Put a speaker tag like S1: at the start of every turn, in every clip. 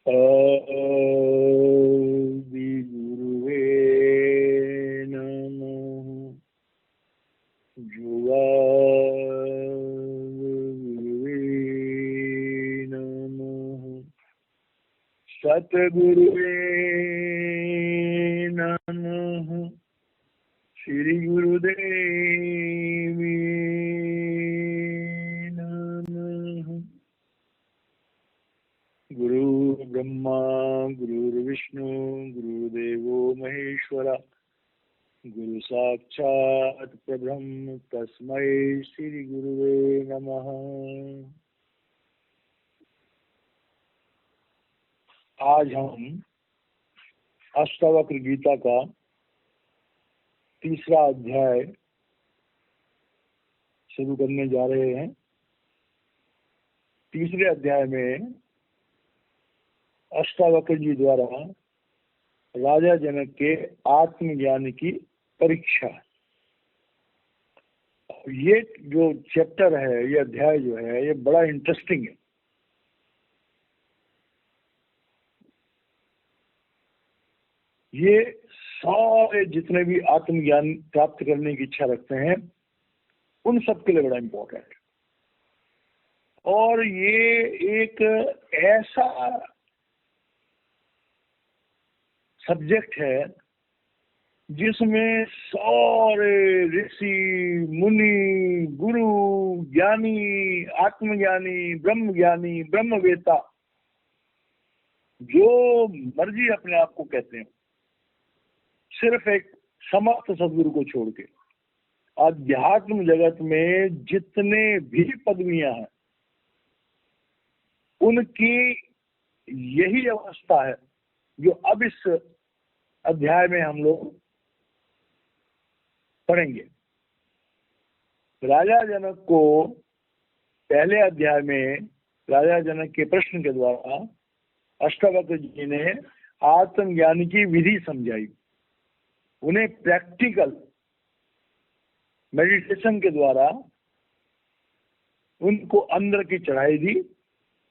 S1: आदिगुरुवे नमः। जुगादिगुरुवे नमः। सतगुरुवे नमः। श्री गुरुदेवी नमः। गुरु ब्रह्मा गुरुर्विष्णु गुरुदेवो महेश्वरा गुरु साक्षात् परब्रह्म तस्मै श्री गुरुवे नमः। आज हम अष्टावक्र गीता का तीसरा अध्याय शुरू करने जा रहे हैं। तीसरे अध्याय में अष्टावक्र जी द्वारा राजा जनक के आत्मज्ञान की परीक्षा। ये जो चैप्टर है, ये अध्याय जो है, ये बड़ा इंटरेस्टिंग है। ये सारे जितने भी आत्मज्ञान प्राप्त करने की इच्छा रखते हैं उन सब के लिए बड़ा इम्पोर्टेंट है। और ये एक ऐसा सब्जेक्ट है जिसमें सारे ऋषि मुनि गुरु ज्ञानी आत्मज्ञानी ब्रह्मज्ञानी ब्रह्मवेता जो मर्जी अपने आप को कहते हैं, सिर्फ एक समर्थ सदगुरु को छोड़ के अध्यात्म जगत में जितने भी पदवियां हैं उनकी यही अवस्था है जो अब इस अध्याय में हम लोग पढ़ेंगे। राजा जनक को पहले अध्याय में राजा जनक के प्रश्न के द्वारा अष्टावक्र जी ने आत्मज्ञान की विधि समझाई, उन्हें प्रैक्टिकल मेडिटेशन के द्वारा उनको अंदर की चढ़ाई दी,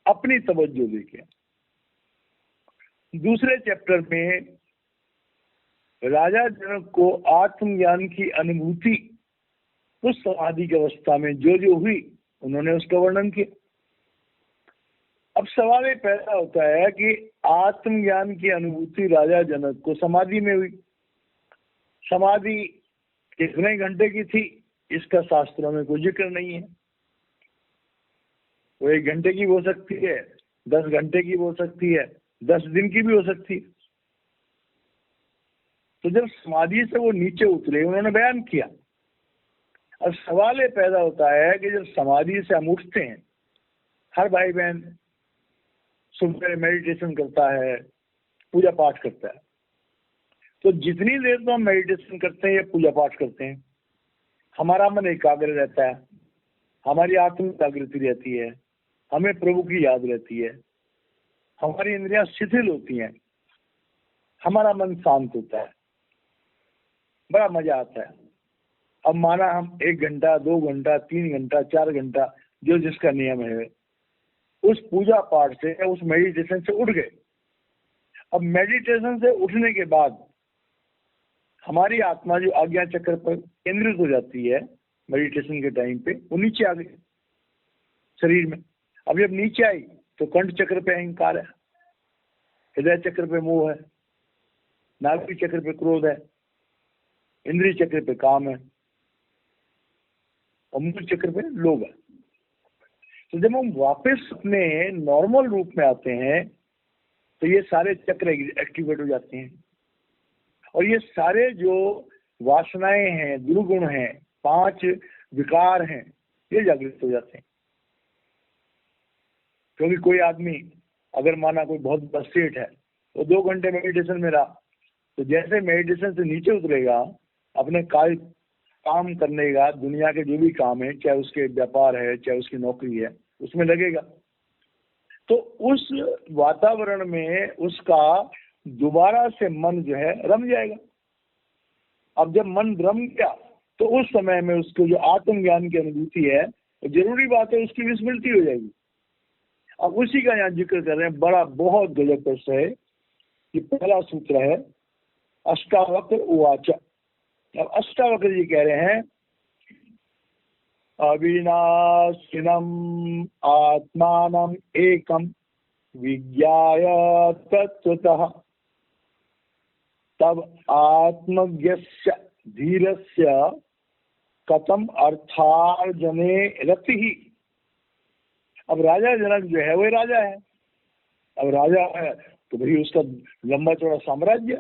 S1: अपनी तवज्जो देके। दूसरे चैप्टर में राजा जनक को आत्मज्ञान की अनुभूति उस समाधि की अवस्था में जो जो हुई उन्होंने उसका वर्णन किया। अब सवाल ये पैदा होता है कि आत्मज्ञान की अनुभूति राजा जनक को समाधि में हुई। समाधि कितने घंटे की थी इसका शास्त्रों में कोई जिक्र नहीं है। वो 1 घंटे की हो सकती है, 10 घंटे की हो सकती है, 10 दिन की भी हो सकती है। तो जब समाधि से वो नीचे उतरे उन्होंने बयान किया। अब सवाल ये पैदा होता है कि जब समाधि से हम उठते हैं, हर भाई बहन सुबह मेडिटेशन करता है, पूजा पाठ करता है, तो जितनी देर तो हम मेडिटेशन करते हैं या पूजा पाठ करते हैं हमारा मन एकाग्र रहता है, हमारी आत्म जागृति रहती है, हमें प्रभु की याद रहती है, हमारी इंद्रियां शिथिल होती हैं, हमारा मन शांत होता है, बड़ा मजा आता है। अब माना हम 1 घंटा 2 घंटा 3 घंटा 4 घंटा जो जिसका नियम है उस पूजा पाठ से उस मेडिटेशन से उठ गए। अब मेडिटेशन से उठने के बाद हमारी आत्मा जो आज्ञा चक्र पर केंद्रित हो जाती है मेडिटेशन के टाइम पे, वो नीचे आ गई शरीर में। अब जब नीचे आई तो कंठ चक्र पे अहंकार है, हृदय चक्र पे मोह है, नाभि चक्र पे क्रोध है, इंद्रिय चक्र पे काम है और मूल चक्र पे लोभ है। तो जब हम वापस अपने नॉर्मल रूप में आते हैं तो ये सारे चक्र एक्टिवेट हो जाते हैं और ये सारे जो वासनाएं हैं, दुर्गुण हैं, 5 विकार हैं, ये जागृत हो जाते हैं। क्योंकि कोई आदमी अगर माना कोई बहुत बड़ा सेठ है तो 2 घंटे मेडिटेशन में रहा, तो जैसे मेडिटेशन से नीचे उतरेगा अपने काम करने का, दुनिया के जो भी काम है, चाहे उसके व्यापार है चाहे उसकी नौकरी है, उसमें लगेगा। तो उस वातावरण में उसका दोबारा से मन जो है रम जाएगा। अब जब मन रम गया तो उस समय में उसको जो आत्मज्ञान की अनुभूति है, तो जरूरी बात है उसकी विस्मृति हो जाएगी। अब उसी का यहाँ जिक्र कर रहे हैं। बड़ा बहुत गजब प्रश्न है। ये पहला सूत्र है, अष्टावक्र उवाच। अब अष्टावक्र जी कह रहे हैं, अविनाशिनम आत्मानम एकम विज्ञाय तत्वतः तब आत्मज्ञस्य धीरस्य कथम अर्थार्जने रतिः। अब राजा जनक जो है वही राजा है। अब राजा है तो भाई उसका लंबा चौड़ा साम्राज्य,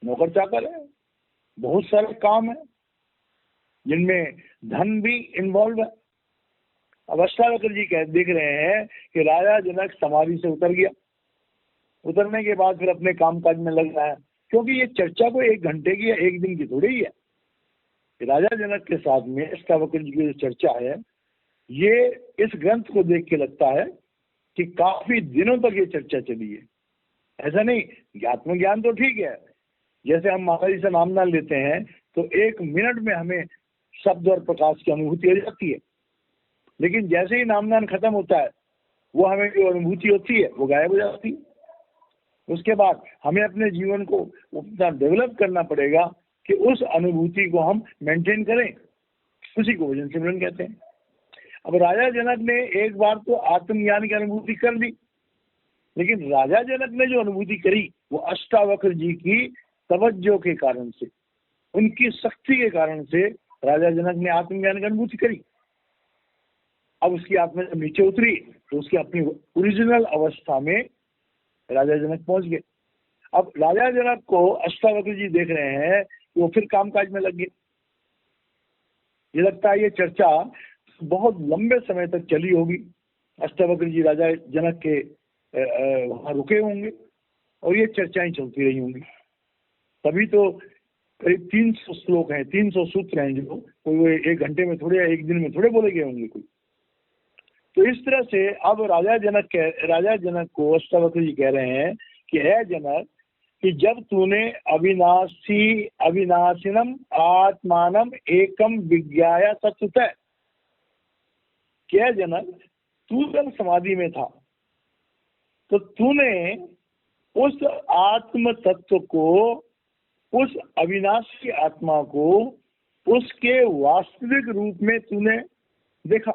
S1: नौकर चाकर है, बहुत सारे काम है जिनमें धन भी इन्वॉल्व है। अब अष्टावक्र जी देख रहे हैं कि राजा जनक समाधि से उतर गया। उतरने के बाद फिर अपने कामकाज में लग रहा है, क्योंकि ये चर्चा को 1 घंटे की या 1 दिन की थोड़ी ही है। राजा जनक के साथ में अष्टावक्र जी की जो चर्चा है, ये इस ग्रंथ को देख के लगता है कि काफी दिनों तक ये चर्चा चली है। ऐसा नहीं, आत्मज्ञान तो ठीक है, जैसे हम महाराज जी से नाम ना लेते हैं तो 1 मिनट में हमें शब्द और प्रकाश की अनुभूति हो जाती है, लेकिन जैसे ही नामदान खत्म होता है वो हमें जो अनुभूति होती है वो गायब हो जाती है। उसके बाद हमें अपने जीवन को उतना डेवलप करना पड़ेगा कि उस अनुभूति को हम मेंटेन करें। उसी को भजन सिमरन कहते हैं। अब राजा जनक ने एक बार तो आत्मज्ञान की अनुभूति कर ली, लेकिन राजा जनक ने जो अनुभूति करी वो अष्टावक्र जी की तवज्जो के कारण से, उनकी शक्ति के कारण से राजा जनक ने आत्मज्ञान की अनुभूति करी। अब उसकी आत्मा जब नीचे उतरी तो उसकी अपनी ओरिजिनल अवस्था में राजा जनक पहुंच गए। अब राजा जनक को अष्टावक्र जी देख रहे हैं कि वो फिर कामकाज में लग गए। ये लगता है ये चर्चा बहुत लंबे समय तक चली होगी। अष्टावक्र जी राजा जनक के वहां रुके होंगे और ये चर्चाएं चलती रही होंगी। तभी तो करीब 300 श्लोक हैं, 300 सूत्र हैं, जो कोई 1 घंटे में थोड़े या 1 दिन में थोड़े बोले गए होंगे कोई। तो इस तरह से अब राजा जनक को अष्टावक्र जी कह रहे हैं कि है जनक, कि जब तूने अविनाशिनम आत्मानम एकम विज्ञाय तत्वतः, क्या जनक तू जब समाधि में था तो तूने उस आत्म तत्व को, उस अविनाशी आत्मा को उसके वास्तविक रूप में तूने देखा।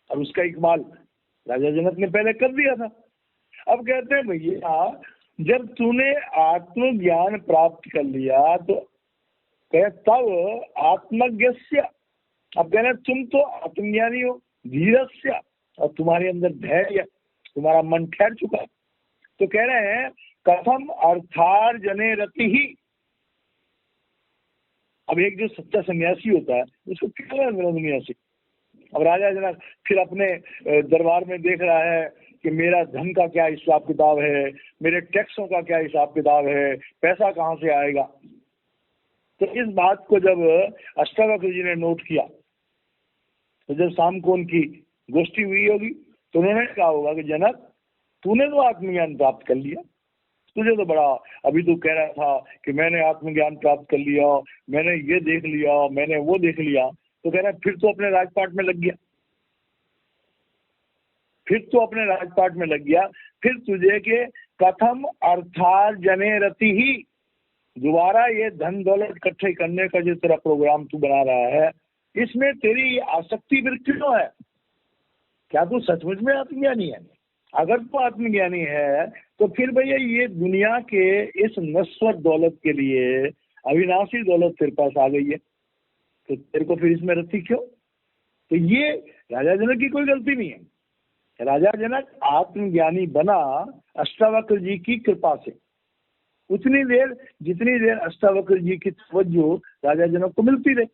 S1: और उसका इकबाल राजा जनक ने पहले कर दिया था। अब कहते हैं भैया जब तूने आत्मज्ञान प्राप्त कर लिया तो कह तब आत्मज्ञस्य, अब कहना तुम तो आत्मज्ञानी हो, धीरस्य, और तुम्हारे अंदर धैर्य, तुम्हारा मन ठहर चुका है। तो कह रहे हैं कथम अर्थार्जने रति ही। अब एक जो सच्चा सन्यासी होता है उसको क्या दुनिया से। अब राजा जनक फिर अपने दरबार में देख रहा है कि मेरा धन का क्या हिसाब किताब है, मेरे टैक्सों का क्या हिसाब किताब है, पैसा कहाँ से आएगा। तो इस बात को जब अष्टावक्र जी ने नोट किया तो जब शाम को उनकी गोष्ठी हुई होगी तो उन्होंने कहा होगा कि जनक तूने तो आत्मज्ञान प्राप्त कर लिया, तुझे तो बड़ा, अभी तू कह रहा था कि मैंने आत्मज्ञान प्राप्त कर लिया, मैंने ये देख लिया, मैंने वो देख लिया। तो कह रहा है फिर तो अपने राजपाट में लग गया, फिर तो अपने राजपाट में लग गया, फिर तुझे के कथम अर्थार्जने रति ही, दोबारा ये धन दौलत इकट्ठे करने का जो तेरा प्रोग्राम तू बना रहा है, इसमें तेरी आसक्ति फिर क्यों है? क्या तू सचमुच में आत्मज्ञानी है? अगर तू आत्मज्ञानी है तो फिर भैया ये दुनिया के इस नश्वर दौलत के लिए अविनाशी दौलत तेरे पास आ गई है, तो तेरे को फिर इसमें रति क्यों? तो ये राजा जनक की कोई गलती नहीं है। राजा जनक आत्मज्ञानी बना अष्टावक्र जी की कृपा से, उतनी देर जितनी देर अष्टावक्र जी की तवज्जो राजा जनक को मिलती रही।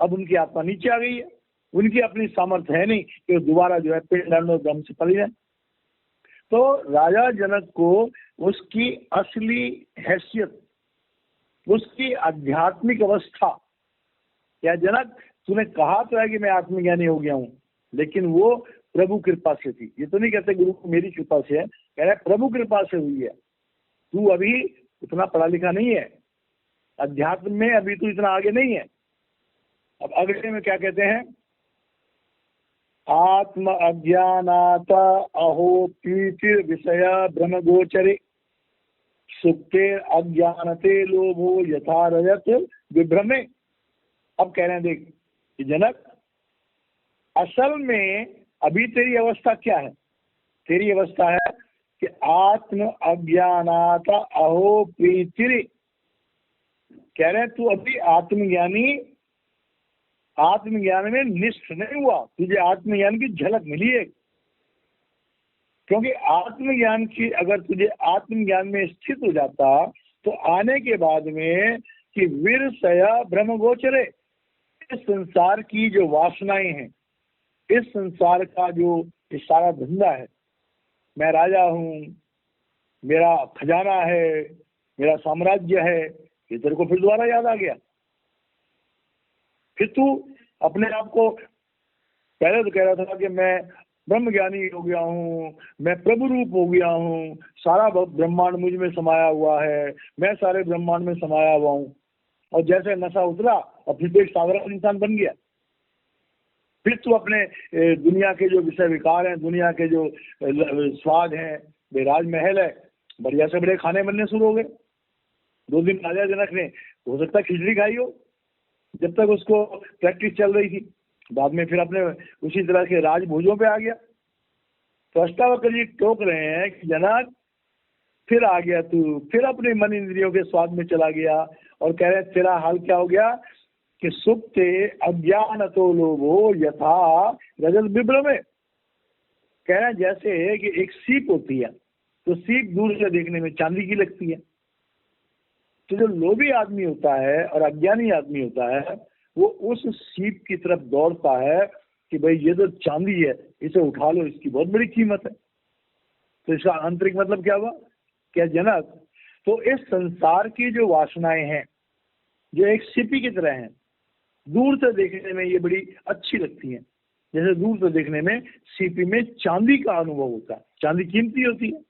S1: अब उनकी आत्मा नीचे आ गई है, उनकी अपनी सामर्थ्य है नहीं कि दोबारा जो है पिंड और ब्रह्म से पड़ी जाए। तो राजा जनक को उसकी असली हैसियत, उसकी आध्यात्मिक अवस्था, या जनक तूने कहा तो है कि मैं आत्मज्ञानी हो गया हूँ, लेकिन वो प्रभु कृपा से थी। ये तो नहीं कहते गुरु मेरी कृपा से है, कह रहे प्रभु कृपा से हुई है। तू अभी उतना पढ़ा लिखा नहीं है, अध्यात्म में अभी तू इतना आगे नहीं है। अब अगले में क्या कहते हैं, आत्म अज्ञानात अहो प्रीतिर विषय भ्रम गोचरे सुप्ते अज्ञानते लोभो यथा रजत विभ्रमे। अब कह रहे हैं देख कि जनक, असल में अभी तेरी अवस्था क्या है? तेरी अवस्था है कि आत्म अज्ञानात अहो प्रीतिर। कह रहे हैं तू अभी आत्मज्ञान में निष्ठ नहीं हुआ, तुझे आत्मज्ञान की झलक मिली है। क्योंकि आत्मज्ञान की, अगर तुझे आत्मज्ञान में स्थित हो जाता तो आने के बाद में कि विरसया ब्रह्म गोचरे, इस संसार की जो वासनाएं हैं, इस संसार का जो सारा धंधा है, मैं राजा हूं, मेरा खजाना है, मेरा साम्राज्य है, ये तेरे को फिर दोबारा याद आ गया। फिर तू अपने आप को, पहले तो कह रहा था कि मैं ब्रह्म ज्ञानी हो गया हूँ, मैं प्रभु रूप हो गया हूँ, सारा ब्रह्मांड मुझ में समाया हुआ है, मैं सारे ब्रह्मांड में समाया हुआ हूँ। और जैसे नशा उतरा और फिर तो एक साधारण इंसान बन गया। फिर तू अपने दुनिया के जो विषय विकार हैं, दुनिया के जो स्वाद हैं, राजमहल है, बढ़िया से बड़े खाने बनने शुरू हो गए। 2 दिन राजा जनक ने हो सकता है खिचड़ी खाई हो जब तक उसको प्रैक्टिस चल रही थी, बाद में फिर अपने उसी तरह के राजभोजों पे आ गया। तो अष्टावक्र जी टोक रहे हैं कि जनक फिर आ गया तू, फिर अपने मन इंद्रियों के स्वाद में चला गया। और कह रहे तेरा हाल क्या हो गया कि सुप्ते अज्ञान तो लोभो यथा रजत विभ्रमे। कह रहे हैं जैसे कि एक सीप होती है, तो सीप दूर से देखने में चांदी की लगती है। तो जो लोभी आदमी होता है और अज्ञानी आदमी होता है, वो उस सीप की तरफ दौड़ता है कि भाई ये तो चांदी है, इसे उठा लो, इसकी बहुत बड़ी कीमत है। तो इसका आंतरिक मतलब क्या हुआ? क्या जनक, तो इस संसार की जो वासनाएं हैं, जो एक सीपी की तरह हैं, दूर से देखने में ये बड़ी अच्छी लगती हैं। जैसे दूर से देखने में सीपी में चांदी का अनुभव होता है, चांदी कीमती होती है।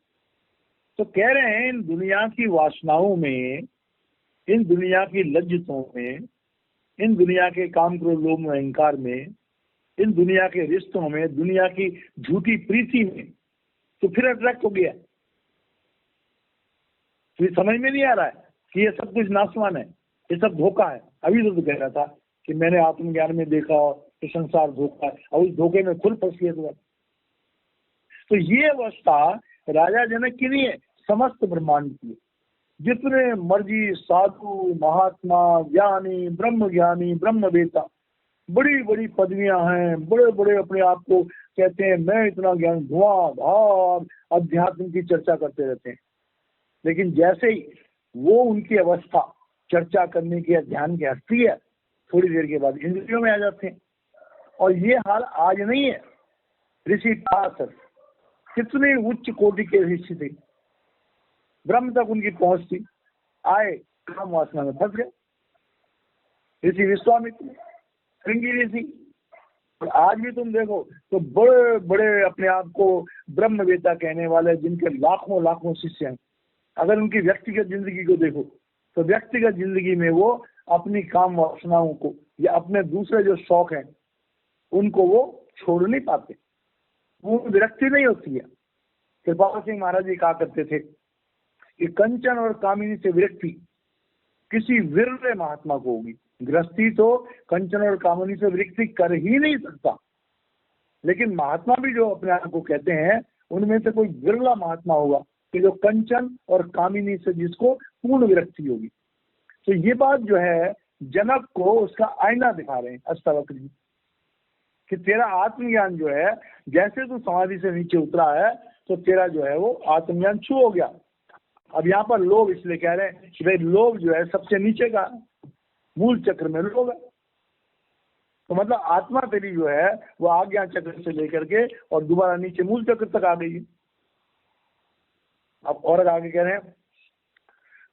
S1: तो कह रहे हैं इन दुनिया की वासनाओं में, इन दुनिया की लज्जतों में, इन दुनिया के काम क्रोध लोभ अहंकार में, इन दुनिया के रिश्तों में, दुनिया की झूठी प्रीति में तो फिर अट्रैक्ट हो गया। तो समझ में नहीं आ रहा है कि ये सब कुछ नासवान है, ये सब धोखा है। अभी तो कह रहा था कि मैंने आत्मज्ञान में देखा कि संसार धोखा है, और उस धोखे में खुद फंस गया तुम्हारा। तो ये अवस्था राजा जनक की नहीं है, समस्त ब्रह्मांड की है। जितने मर्जी साधु महात्मा ज्ञानी ब्रह्मवेता, बड़ी बड़ी पदवियां हैं, बड़े बड़े अपने आप को कहते हैं मैं इतना ज्ञान, धुआंधार अध्यात्म की चर्चा करते रहते हैं। लेकिन जैसे ही वो उनकी अवस्था चर्चा करने की, ध्यान की हटती है, थोड़ी देर के बाद इंद्रियों में आ जाते हैं। और ये हाल आज नहीं है, ऋषि पार्थ कितने उच्च कोटि के ऋषि थे, ब्रह्म तक उनकी पहुंच थी, आए काम वासना में फंस गए। ऋषि विश्वामित्र, श्रृंगी ऋषि। और आज भी तुम देखो तो बड़े बड़े अपने आप को ब्रह्मवेता कहने वाले, जिनके लाखों लाखों शिष्य हैं, अगर उनकी व्यक्तिगत जिंदगी को देखो तो व्यक्तिगत जिंदगी में वो अपनी काम वासनाओं को या अपने दूसरे जो शौक हैं उनको वो छोड़ नहीं पाते, वो विरक्ति नहीं होती है। कृपाल सिंह महाराज जी कहा करते थे कि कंचन और कामिनी से विरक्ति किसी विरले महात्मा को होगी। गृहस्थी तो कंचन और कामिनी से विरक्ति कर ही नहीं सकता, लेकिन महात्मा भी जो अपने आप को कहते हैं उनमें से कोई विरला महात्मा होगा कि जो कंचन और कामिनी से जिसको पूर्ण विरक्ति होगी। तो ये बात जो है जनक को उसका आईना दिखा रहे हैं अष्टावक्र जी कि तेरा आत्मज्ञान जो है, जैसे तू समाधि से नीचे उतरा है तो तेरा जो है वो आत्मज्ञान छू हो गया। अब यहाँ पर लोभ इसलिए कह रहे हैं कि भाई लोभ जो है सबसे नीचे का मूल चक्र में लोभ है। तो मतलब आत्मा तेरी जो है वो आज्ञा चक्र से लेकर के और दोबारा नीचे मूल चक्र तक आ गई है। अब और आगे कह रहे हैं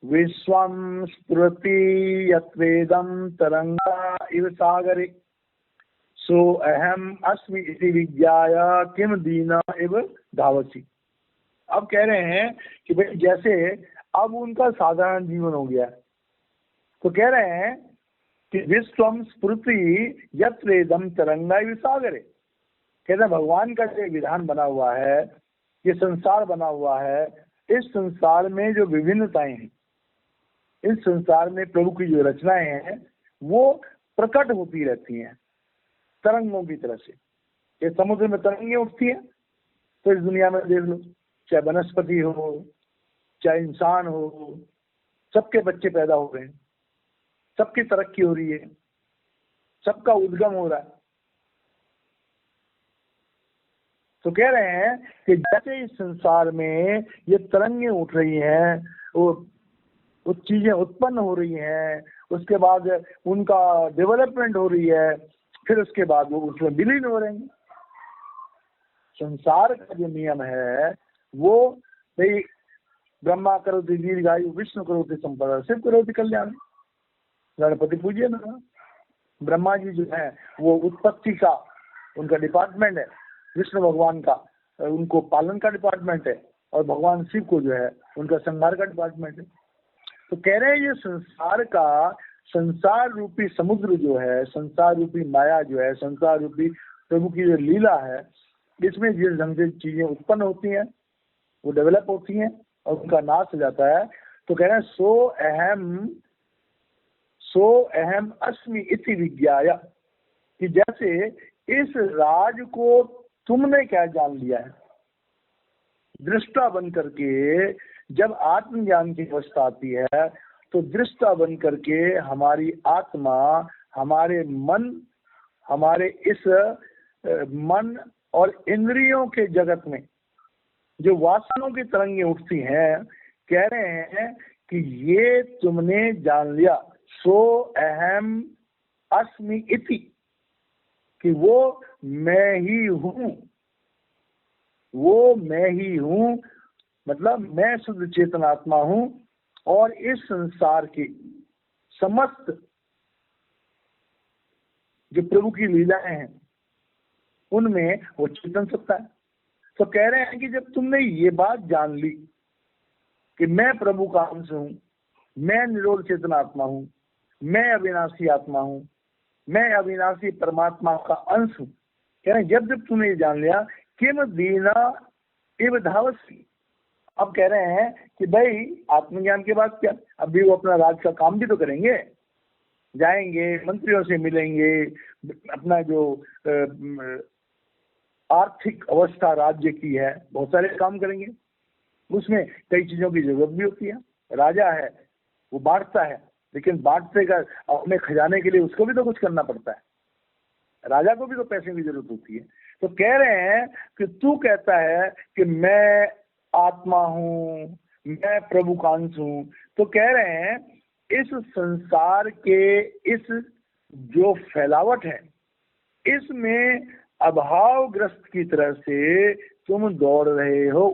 S1: विश्वम स्फुरति यत्वेदं तरंगा इव सागरे सो अहम अस्मि इति विज्ञाय किम दीना इव धावसी। अब कह रहे हैं कि भाई जैसे अब उनका साधारण जीवन हो गया, तो कह रहे हैं कि विश्वम स्फुरति यत्वेदं तरंगा इव सागरे, कहते हैं भगवान का जो विधान बना हुआ है, ये संसार बना हुआ है, इस संसार में जो विभिन्नताएं हैं, इस संसार में प्रभु की जो रचनाएं हैं वो प्रकट होती रहती हैं तरंगों की तरह से। ये समुद्र में तरंगें उठती हैं, तो इस दुनिया में देख लो, चाहे वनस्पति हो, चाहे इंसान हो, सबके बच्चे पैदा हो रहे हैं, सबकी तरक्की हो रही है, सबका उद्गम हो रहा है। तो कह रहे हैं कि जैसे इस संसार में ये तरंगें उठ रही हैं, वो चीजें उत्पन्न हो रही हैं, उसके बाद उनका डेवलपमेंट हो रही है, फिर उसके बाद वो उसमें विलीन हो रहे हैं। संसार का जो नियम है वो भाई ब्रह्मा करोति दीर्घायु, विष्णु करोति संपदा, शिव करोति कल्याण। गणपति पूजिए ना। ब्रह्मा जी जो है वो उत्पत्ति का उनका डिपार्टमेंट है, विष्णु भगवान का उनको पालन का डिपार्टमेंट है, और भगवान शिव को जो है उनका संहार का डिपार्टमेंट है। तो कह रहे हैं ये संसार का, संसार रूपी समुद्र जो है, संसार रूपी माया जो है, संसार रूपी प्रभु की जो लीला है, इसमें जिस ढंग से चीजें उत्पन्न होती हैं, वो डेवलप होती हैं और उनका नाश हो जाता है। तो कह रहे हैं सो अहम अस्मि इति विज्ञाय, कि जैसे इस राज को तुमने क्या जान लिया है। दृष्टा बन करके जब आत्मज्ञान की अवस्था आती है तो दृष्टा बन करके हमारी आत्मा, हमारे मन, हमारे इस मन और इंद्रियों के जगत में जो वासनाओं की तरंगें उठती हैं, कह रहे हैं कि ये तुमने जान लिया। सो अहम अस्मि इति, कि वो मैं ही हूँ, वो मैं ही हूँ, मतलब मैं शुद्ध चेतन आत्मा हूँ, और इस संसार की समस्त जो प्रभु की लीलाएं हैं उनमें वो चेतन सत्ता है। तो कह रहे हैं कि जब तुमने ये बात जान ली कि मैं प्रभु का अंश हूँ, मैं निरोध चेतन आत्मा हूँ, मैं अविनाशी आत्मा हूँ, मैं अविनाशी परमात्मा का अंश हूँ, कह रहे हैं जब जब तुमने ये जान लिया किम दीना इव धावसी। अब कह रहे हैं कि भाई आत्मज्ञान के बाद क्या, अभी वो अपना राज का काम भी तो करेंगे, जाएंगे, मंत्रियों से मिलेंगे, अपना जो आर्थिक अवस्था राज्य की है बहुत सारे काम करेंगे, उसमें कई चीजों की जरूरत भी होती है। राजा है वो बांटता है, लेकिन बांटते का अपने खजाने के लिए उसको भी तो कुछ करना पड़ता है, राजा को भी तो पैसे की जरूरत होती है। तो कह रहे हैं कि तू कहता है कि मैं आत्मा हूँ, मैं प्रभु का अंश हूँ, तो कह रहे हैं इस संसार के इस जो फैलावट है इसमें अभावग्रस्त की तरह से तुम दौड़ रहे हो।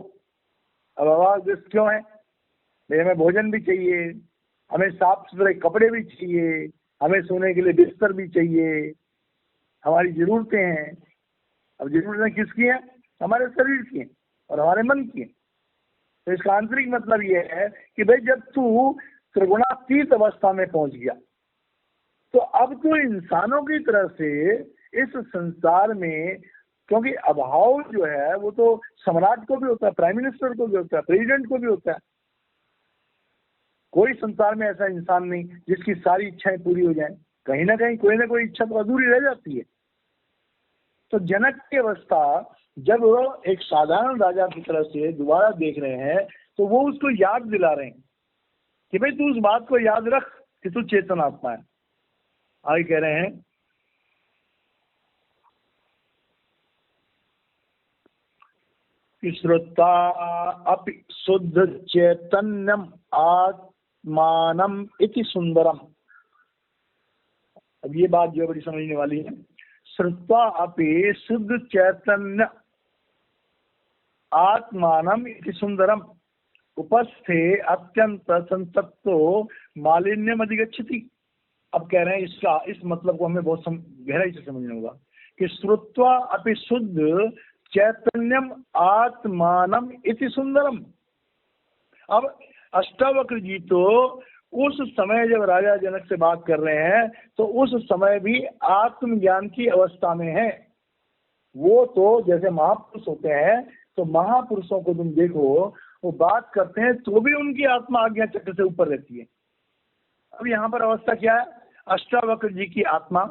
S1: अब अभावग्रस्त क्यों है? हमें भोजन भी चाहिए, हमें साफ सुथरे कपड़े भी चाहिए, हमें सोने के लिए बिस्तर भी चाहिए, हमारी जरूरतें हैं। अब जरूरतें किसकी हैं? हमारे शरीर की हैं और हमारे मन की हैं। तो इसका आंतरिक मतलब ये है कि भाई जब तू त्रिगुणातीत अवस्था में पहुंच गया तो अब तो इंसानों की तरह से इस संसार में, क्योंकि अभाव जो है वो तो सम्राट को भी होता है, प्राइम मिनिस्टर को भी होता है, प्रेसिडेंट को भी होता है। कोई संसार में ऐसा इंसान नहीं जिसकी सारी इच्छाएं पूरी हो जाएं, कहीं ना कहीं कोई ना कोई इच्छा तो अधूरी रह जाती है। तो जनक की अवस्था जब वो एक साधारण राजा की तरह से दोबारा देख रहे हैं तो वो उसको याद दिला रहे हैं कि भाई तू उस बात को याद रख कि तू चेतन आत्मा है। आगे कह रहे हैं कि श्रुत्वा अपि शुद्ध चैतन्यम आत्मानम इति सुंदरम। अब ये बात जो बड़ी समझने वाली है। श्रुत्वा अपि शुद्ध चैतन्य आत्मानम इति सुंदरम उपस्थे अत्यंत संतप्तो मालिन्यम अधिगच्छति। अब कह रहे हैं इसका इस मतलब को हमें बहुत गहराई से समझना होगा कि श्रुत्वा अपि शुद्ध चैतन्यम आत्मानम इति सुंदरम। अब अष्टावक्र जी तो उस समय जब राजा जनक से बात कर रहे हैं तो उस समय भी आत्मज्ञान की अवस्था में है। वो तो जैसे महापुरुष होते हैं, तो महापुरुषों को तुम देखो, वो बात करते हैं तो भी उनकी आत्मा आज्ञा चक्र से ऊपर रहती है। अब यहाँ पर अवस्था क्या है, अष्टावक्र जी की आत्मा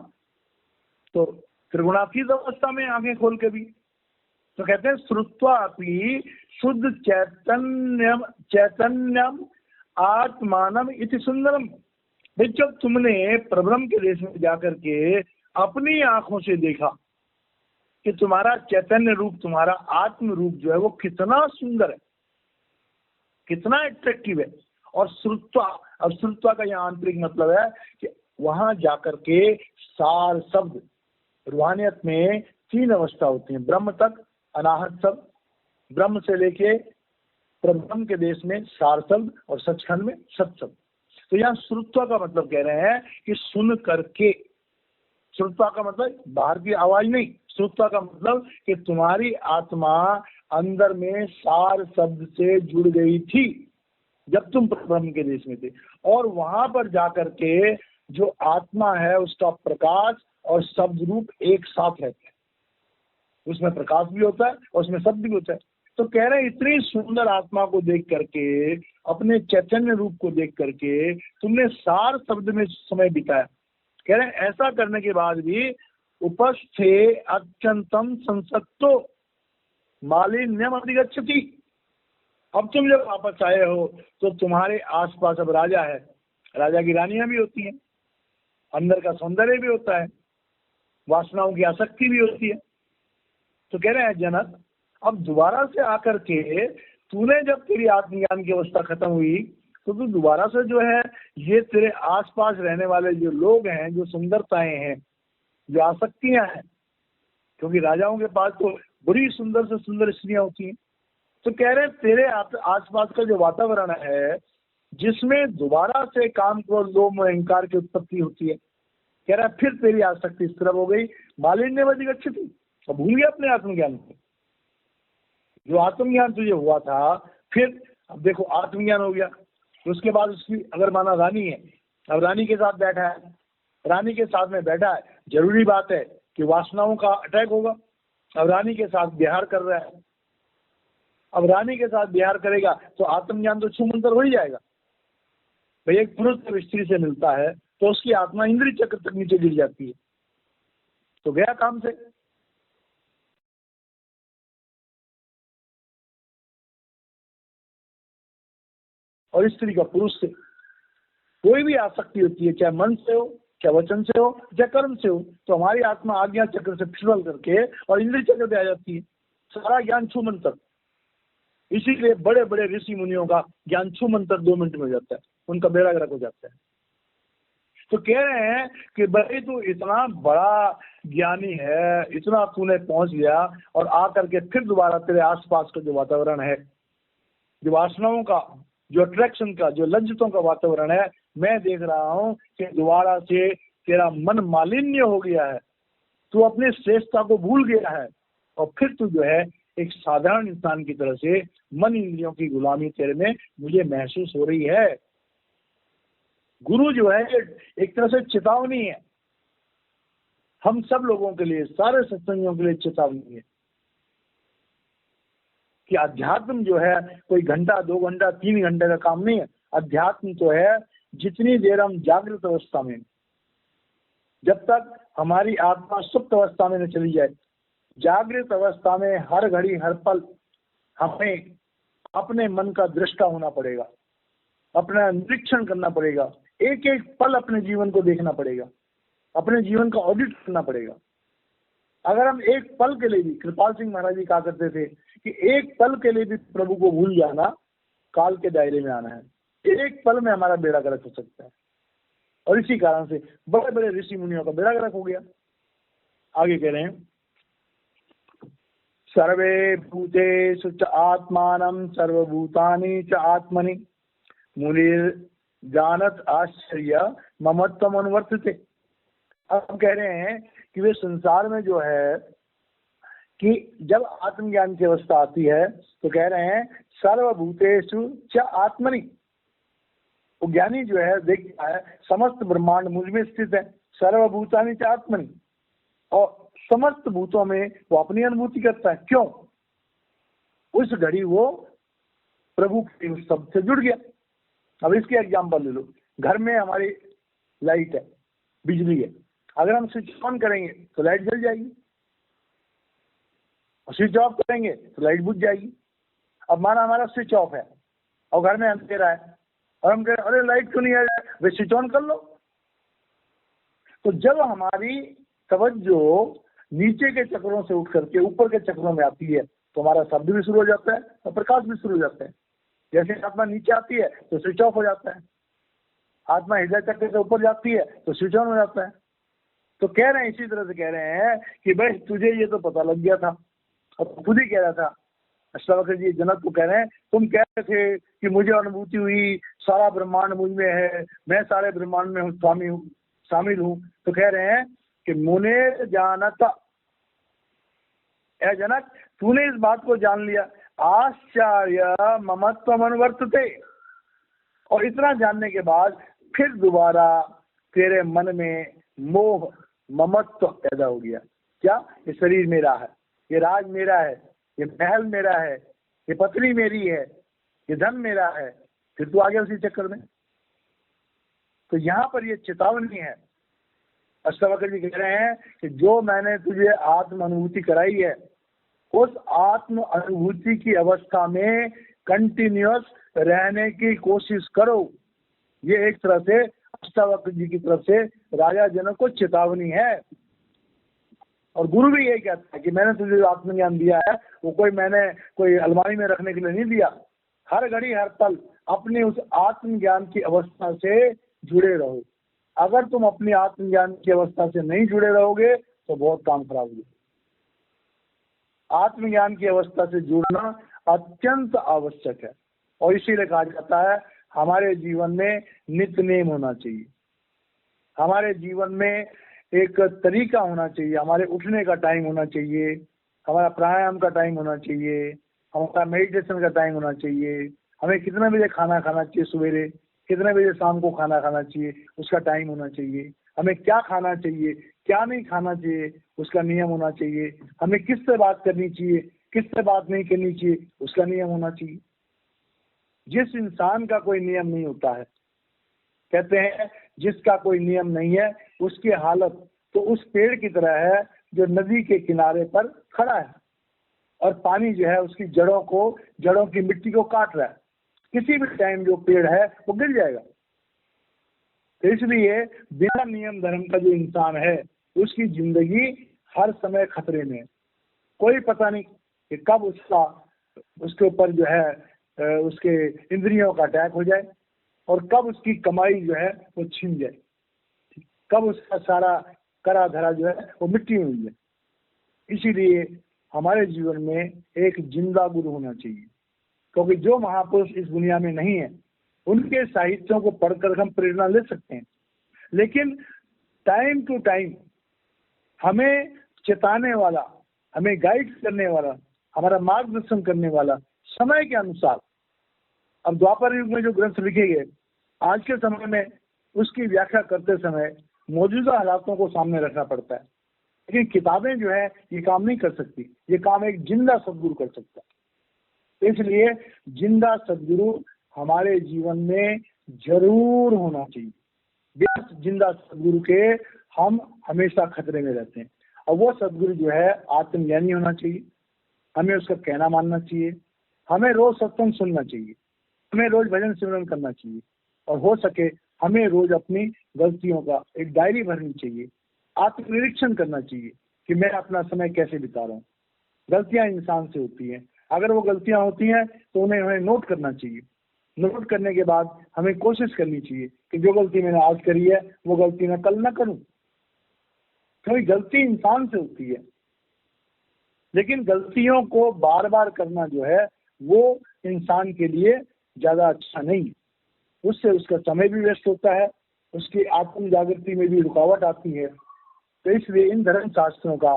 S1: तो त्रिगुणातीत अवस्था में आंखें खोल के भी, तो कहते हैं श्रुत्वा अपि शुद्ध चैतन्यम चैतन्यम आत्मानम इति सुंदरम। भाई जब तुमने प्रब्रह्म के देश में जाकर के अपनी आंखों से देखा कि तुम्हारा चैतन्य रूप, तुम्हारा आत्म रूप जो है वो कितना सुंदर है, कितना अट्रैक्टिव है। और श्रुत्वा, अब श्रुत्वा का यहाँ आंतरिक मतलब है कि वहां जाकर के सार शब्द, रूहानियत में 3 अवस्था होती है, ब्रह्म तक अनाहत शब्द, ब्रह्म से लेके प्रब्रह्म के देश में सार शब्द, और सचखंड में सत शब्द। तो यहाँ श्रुत्वा का मतलब कह रहे हैं कि सुन करके। श्रुत्वा का मतलब बाहर की आवाज नहीं, श्रुत्वा का मतलब कि तुम्हारी आत्मा अंदर में सार शब्द से जुड़ गई थी जब तुम ब्रह्म के देश में थे, और वहां पर जाकर के जो आत्मा है उसका प्रकाश और शब्द रूप एक साथ रहते हैं, उसमें प्रकाश भी होता है और उसमें शब्द भी होता है। तो कह रहे हैं इतनी सुंदर आत्मा को देख करके, अपने चैतन्य रूप को देख करके तुमने सार शब्द में समय बिताया। कह रहे हैं ऐसा करने के बाद भी उपस्थे अत्यंतम संसक्तो मालिन्यम अधिगच्छति। अब तुम जब वापस आए हो तो तुम्हारे आसपास अब राजा है, राजा की रानियां भी होती हैं, अंदर का सौंदर्य भी होता है, वासनाओं की आसक्ति भी होती है। तो कह रहे हैं जनक, अब दोबारा से आकर के तूने जब तेरी आत्मज्ञान की अवस्था खत्म हुई तो तू दोबारा से जो है ये तेरे आसपास रहने वाले जो लोग हैं, जो सुंदरताएं हैं, जो आसक्तियां हैं, क्योंकि राजाओं के पास तो बड़ी सुंदर से सुंदर स्त्रियां होती हैं, तो कह रहे हैं तेरे आसपास का जो वातावरण है जिसमें दोबारा से काम, क्रोध, लोभ, अहंकार की उत्पत्ति होती है, कह रहा है फिर तेरी आसक्ति इस तरफ हो गई, मालिन्य अधिगच्छति, तो भूल गया अपने आत्मज्ञान को। जो आत्मज्ञान तुझे हुआ था, फिर अब देखो आत्मज्ञान हो गया, तो उसके बाद उसकी अगर माना रानी है, अब रानी के साथ बैठा है, रानी के साथ में बैठा है, जरूरी बात है कि वासनाओं का अटैक होगा। अब रानी के साथ विहार कर रहा है, अब रानी के साथ विहार करेगा तो आत्मज्ञान तो छूमंतर हो ही जाएगा। भाई एक पुरुष जब स्त्री से मिलता है तो उसकी आत्मा इंद्रिय चक्र तक नीचे गिर जाती है, तो गया काम से। और स्त्री का पुरुष से कोई भी आसक्ति होती है, चाहे मन से हो, चाहे वचन से हो, चाहे कर्म से हो, तो हमारी आत्मा आज्ञा चक्र से फिसल करके और इंद्रिय चक्र पे आ जाती है, सारा ज्ञान छूमंतर। इसीलिए बड़े बड़े ऋषि मुनियों का ज्ञान छूमंतर 2 मिनट में हो जाता है, उनका बेड़ा गर्क हो जाता है। तो कह रहे हैं कि भाई तू इतना बड़ा ज्ञानी है, इतना तूने पहुंच गया, और आकर के फिर दोबारा तेरे आसपास का जो वातावरण है, जो वासनाओं का, जो अट्रैक्शन का, जो लज्जतों का वातावरण है, मैं देख रहा हूं कि दोबारा से तेरा मन मालिन्य हो गया है, तू अपनी श्रेष्ठता को भूल गया है, और फिर तू जो है एक साधारण इंसान की तरह से मन इंद्रियों की गुलामी तेरे में मुझे महसूस हो रही है। गुरु जो है एक तरह से चेतावनी है हम सब लोगों के लिए, सारे सत्संगियों के लिए चेतावनी है कि अध्यात्म जो है कोई घंटा, 2 घंटा, 3 घंटे का काम नहीं है। अध्यात्म तो है जितनी देर हम जागृत अवस्था में, जब तक हमारी आत्मा सुप्त अवस्था में न चली जाए, जागृत अवस्था में हर घड़ी हर पल हमें अपने मन का दृष्टा होना पड़ेगा, अपना निरीक्षण करना पड़ेगा, एक एक पल अपने जीवन को देखना पड़ेगा, अपने जीवन का ऑडिट करना पड़ेगा। अगर हम एक पल के लिए भी, कृपाल सिंह महाराज जी कहा करते थे कि एक पल के लिए भी प्रभु को भूल जाना काल के दायरे में आना है, एक पल में हमारा बेड़ा गर्क हो सकता है। और इसी कारण से बड़े बड़े ऋषि मुनियों का बेड़ा गर्क हो गया। आगे कह रहे हैं सर्वे भूतेषु च आत्मानं सर्वभूतानि च आत्मनि मुनिर जानत आश्चर्य ममत्वम अनुवर्तते। अब कह रहे हैं कि वे संसार में जो है कि जब आत्मज्ञान की अवस्था आती है तो कह रहे हैं सर्वभूतेषु च आत्मनि, वो ज्ञानी जो है देखता है समस्त ब्रह्मांड मुझ में स्थित है, सर्वभूतानि च आत्मनि, और समस्त भूतों में वो अपनी अनुभूति करता है। क्यों? उस घड़ी वो प्रभु के उस शब्द से जुड़ गया। अब इसके एग्जाम्पल ले लो। घर में हमारी लाइट है, बिजली है, अगर हम स्विच ऑन करेंगे तो लाइट जल जाएगी, और स्विच ऑफ करेंगे तो लाइट बुझ जाएगी। अब माना हमारा स्विच ऑफ है और घर में अंधेरा है, और हम कह रहे अरे लाइट क्यों नहीं आ रहा है, वे स्विच ऑन कर लो। तो जब हमारी तवज्जो नीचे के चक्रों से उठ करके ऊपर के चक्रों में आती है तो हमारा शब्द भी शुरू हो जाता है और प्रकाश भी शुरू हो जाता है। जैसे आत्मा नीचे आती है तो स्विच ऑफ हो जाता है, आत्मा हृदय चक्र से ऊपर जाती है तो स्विच ऑन हो जाता है। तो कह रहे हैं, इसी तरह से कह रहे हैं कि भाई तुझे ये तो पता लग गया था, और खुद ही कह रहा था अष्टावक्र जी जनक को कह रहे हैं, तुम कह रहे थे कि मुझे अनुभूति हुई, सारा ब्रह्मांड मुझ में है, मैं सारे ब्रह्मांड में स्वामी हूँ, शामिल हूँ। तो कह रहे हैं कि मुने जानता, ए जनक तूने इस बात को जान लिया, आश्चर्य ममत्व अनुवर्तते, और इतना जानने के बाद फिर दोबारा तेरे मन में मोह ममत्व पैदा हो गया। क्या? ये शरीर मेरा है, ये राज मेरा है, ये महल मेरा है, ये पत्नी मेरी है, ये धन मेरा है, फिर तू आ गया उसी चक्कर में। तो यहाँ पर ये चेतावनी है। अष्टावक्र जी कह रहे हैं कि जो मैंने तुझे आत्म अनुभूति कराई है, उस आत्म अनुभूति की अवस्था में कंटिन्यूअस रहने की कोशिश करो। ये एक तरह से अष्टावक्र जी की तरफ से राजा जनक को चेतावनी है। और गुरु भी यही कहता है कि मैंने तुझे जो आत्मज्ञान दिया है वो मैंने कोई अलमारी में रखने के लिए नहीं दिया। हर घड़ी हर पल अपने उस आत्मज्ञान की अवस्था से जुड़े रहो। अगर तुम अपनी आत्मज्ञान की अवस्था से नहीं जुड़े रहोगे तो बहुत काम खराब होगा। आत्मज्ञान की अवस्था से जुड़ना अत्यंत आवश्यक है, और इसीलिए कहा जाता है हमारे जीवन में नित्य नेम होना चाहिए, हमारे जीवन में एक तरीका होना चाहिए, हमारे उठने का टाइम होना चाहिए, हमारा प्राणायाम का टाइम होना चाहिए, हमारा मेडिटेशन का टाइम होना चाहिए, हमें कितने बजे खाना खाना चाहिए, सवेरे कितने बजे शाम को खाना खाना चाहिए, उसका टाइम होना चाहिए, हमें क्या खाना चाहिए क्या नहीं खाना चाहिए उसका नियम होना चाहिए, हमें किससे बात करनी चाहिए किससे बात नहीं करनी चाहिए उसका नियम होना चाहिए। जिस इंसान का कोई नियम नहीं होता है, कहते हैं जिसका कोई नियम नहीं है उसकी हालत तो उस पेड़ की तरह है जो नदी के किनारे पर खड़ा है और पानी जो है उसकी जड़ों की मिट्टी को काट रहा है। किसी भी टाइम जो पेड़ है वो गिर जाएगा। तो इसलिए बिना नियम धर्म का जो इंसान है उसकी जिंदगी हर समय खतरे में है। कोई पता नहीं कि कब उसके ऊपर जो है उसके इंद्रियों का अटैक हो जाए और कब उसकी कमाई जो है वो छिन जाए, कब उसका सारा करा धरा जो है वो मिट्टी में मिल जाए। इसीलिए हमारे जीवन में एक जिंदा गुरु होना चाहिए, क्योंकि जो महापुरुष इस दुनिया में नहीं है उनके साहित्यों को पढ़कर हम प्रेरणा ले सकते हैं, लेकिन टाइम टू टाइम हमें चेताने वाला, हमें गाइड करने वाला, हमारा मार्गदर्शन करने वाला समय के अनुसार, अब द्वापर युग में जो ग्रंथ लिखे गए आज के समय में उसकी व्याख्या करते समय मौजूदा हालातों को सामने रखना पड़ता है। लेकिन किताबें जो है ये काम नहीं कर सकती, ये काम एक जिंदा सदगुरु कर सकता है। इसलिए जिंदा सदगुरु हमारे जीवन में जरूर होना चाहिए। बिना जिंदा सदगुरु के हम हमेशा खतरे में रहते हैं। और वो सदगुरु जो है आत्मज्ञानी होना चाहिए, हमें उसका कहना मानना चाहिए, हमें रोज सत्संग सुनना चाहिए, हमें रोज भजन सिमरन करना चाहिए, और हो सके हमें रोज अपनी गलतियों का एक डायरी भरनी चाहिए, आत्मनिरीक्षण करना चाहिए कि मैं अपना समय कैसे बिता रहा हूँ। गलतियां इंसान से होती हैं, अगर वो गलतियां होती हैं तो उन्हें हमें नोट करना चाहिए। नोट करने के बाद हमें कोशिश करनी चाहिए कि जो गलती मैंने आज करी है वो गलती मैं कल ना करूं। क्योंकि गलती इंसान से होती है, लेकिन गलतियों को बार बार करना जो है वो इंसान के लिए ज्यादा अच्छा नहीं है। उससे उसका समय भी वेस्ट होता है, उसकी आत्म जागृति में भी रुकावट आती है। तो इसलिए इन धर्म शास्त्रों का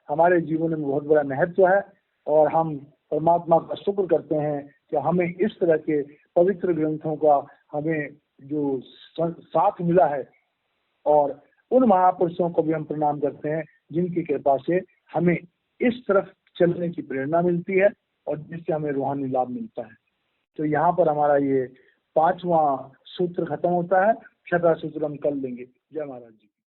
S1: हमारे जीवन में बहुत बड़ा महत्व है, और हम परमात्मा का शुक्र करते हैं कि हमें इस तरह के पवित्र ग्रंथों का हमें जो साथ मिला है, और उन महापुरुषों को भी हम प्रणाम करते हैं जिनकी कृपा से हमें इस तरफ चलने की प्रेरणा मिलती है और जिससे हमें रूहानी लाभ मिलता है। तो यहाँ पर हमारा ये 5वां सूत्र खत्म होता है। 6वां सूत्र हम कल लेंगे। जय महाराज जी।